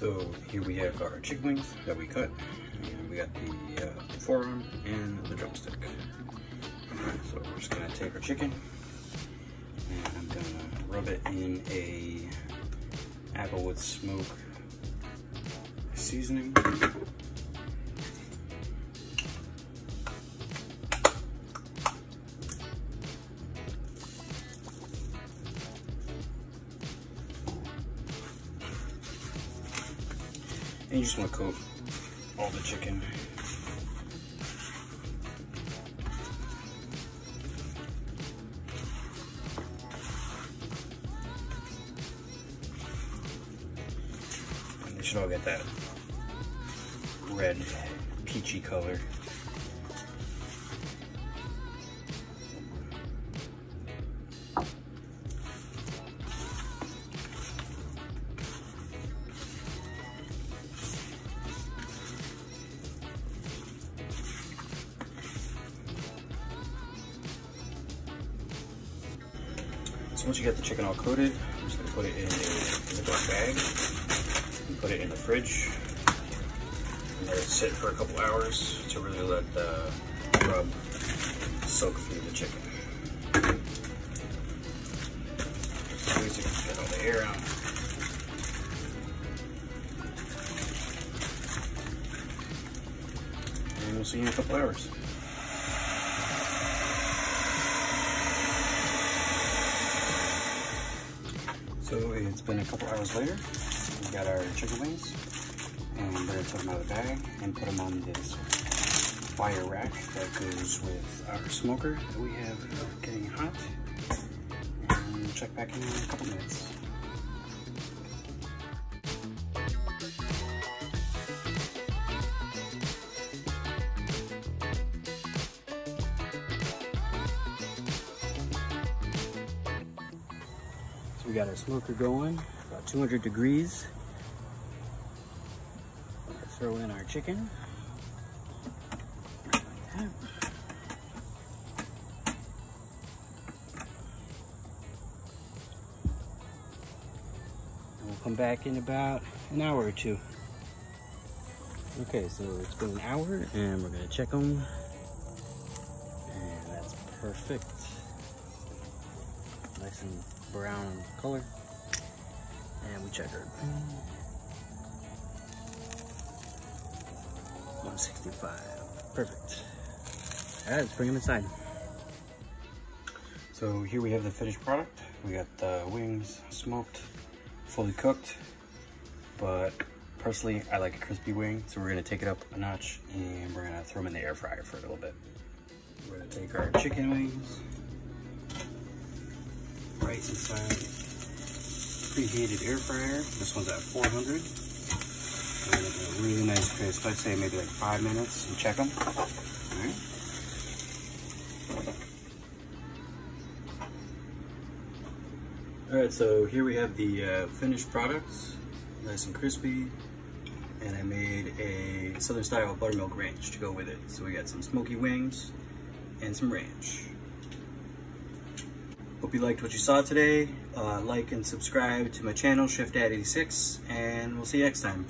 So here we have our chicken wings that we cut, and we got the forearm and the drumstick. So we're just gonna take our chicken, and I'm gonna rub it in a applewood smoke seasoning. And you just want to coat all the chicken. And they should all get that red, peachy color. So once you get the chicken all coated, I'm just gonna put it in a Ziploc bag and put it in the fridge and let it sit for a couple hours to really let the rub soak through the chicken. So you can get all the air out. And we'll see you in a couple hours. So it's been a couple hours later. We got our chicken wings, and we're gonna take them out of the bag and put them on this fire rack that goes with our smoker that we have getting hot. And we'll check back in a couple minutes. So we got our smoker going, about 200 degrees. Let's throw in our chicken. Like that. And we'll come back in about an hour or two. Okay, so it's been an hour and we're gonna check them. And that's perfect. Nice and brown color, and we checkered. 165, perfect. All right, let's bring them inside. So here we have the finished product. We got the wings smoked, fully cooked, but personally I like a crispy wing, so we're gonna take it up a notch and we're gonna throw them in the air fryer for a little bit. We're gonna take our chicken wings right inside preheated air fryer. This one's at 400. And a really nice crisp. I'd say maybe like 5 minutes and check them. All right, so here we have the finished products, nice and crispy. And I made a Southern style buttermilk ranch to go with it. So we got some smoky wings and some ranch. Hope you liked what you saw today. Like and subscribe to my channel, Chef Dad 86, and we'll see you next time.